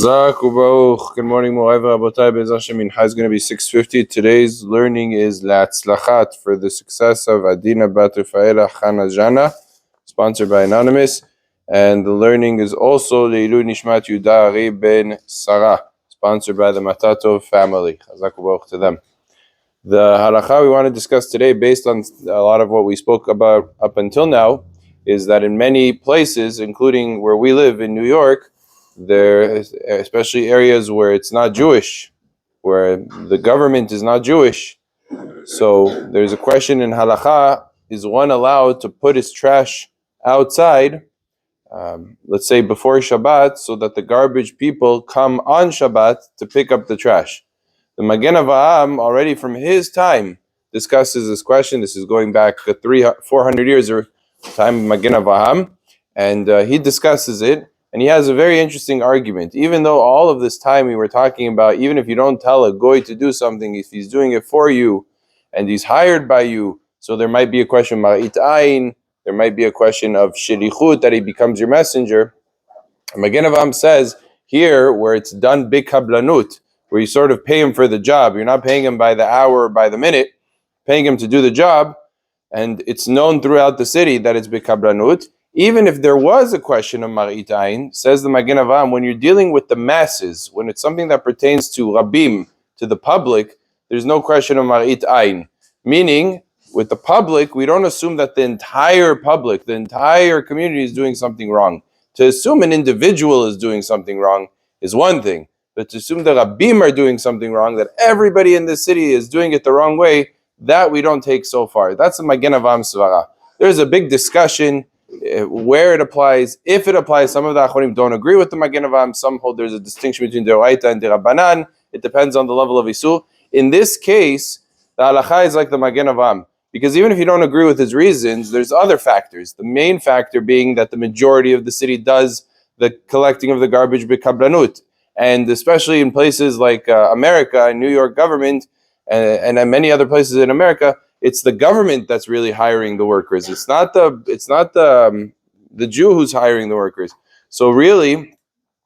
Good morning, Morai Rabotai. Be'ez Hashem, Mincha is going to be 6:50. Today's learning is La'atzlachat, for the success of Adina Bat Rafaela Chana Jana, sponsored by Anonymous. And the learning is also Leilu Nishmat Yuda Ari Ben Sarah, sponsored by the Matato family. Chazak u'baruch to them. The halakha we want to discuss today, based on a lot of what we spoke about up until now, is that in many places, including where we live in New York, there, especially areas where it's not Jewish, where the government is not Jewish. So there's a question in halakha: is one allowed to put his trash outside, let's say before Shabbat, so that the garbage people come on Shabbat to pick up the trash? The Magen Avraham, already from his time, discusses this question. This is going back 400 years or time of Magen Avraham, and he discusses it. And he has a very interesting argument. Even though all of this time we were talking about, even if you don't tell a goy to do something, if he's doing it for you, and he's hired by you, so there might be a question ma'it ayin, there might be a question of shilichut, that he becomes your messenger. Magen Avraham says here, where it's done bikablanut, where you sort of pay him for the job, you're not paying him by the hour or by the minute, paying him to do the job, and it's known throughout the city that it's bikablanut. Even if there was a question of Marit Ayin, says the Magen Avraham, when you're dealing with the masses, when it's something that pertains to Rabim, to the public, there's no question of Marit Ayin. Meaning, with the public, we don't assume that the entire public, the entire community is doing something wrong. To assume an individual is doing something wrong is one thing, but to assume that Rabim are doing something wrong, that everybody in the city is doing it the wrong way, that we don't take so far. That's the Magen Avraham Svara. There's a big discussion where it applies, if it applies. Some of the Achonim don't agree with the Magen Avraham. Some hold there's a distinction between Deoraita and Derabanan. It depends on the level of Isur. In this case, the halakha is like the Magen Avraham, because even if you don't agree with his reasons, there's other factors. The main factor being that the majority of the city does the collecting of the garbage b'kablanut, and especially in places like America and New York government, and many other places in America, it's the government that's really hiring the workers. It's not the Jew who's hiring the workers. So really,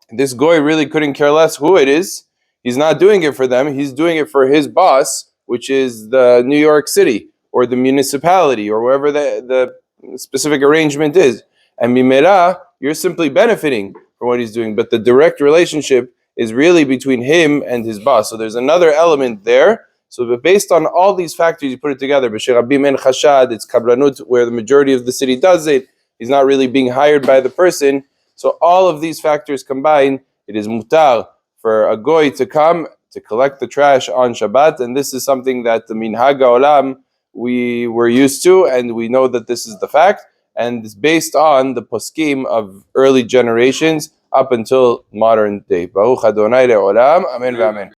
this goy really couldn't care less who it is. He's not doing it for them. He's doing it for his boss, which is the New York City or the municipality or wherever the specific arrangement is. And mimera, you're simply benefiting from what he's doing. But the direct relationship is really between him and his boss. So there's another element there. So based on all these factors, you put it together. B'sherabim en chashad, it's kablanut, where the majority of the city does it. He's not really being hired by the person. So all of these factors combined, it is mutar for a goy to come to collect the trash on Shabbat. And this is something that the minhag ha'olam we were used to, and we know that this is the fact. And it's based on the poskim of early generations up until modern day. Baruch Adonai le'olam. Amen v'amen.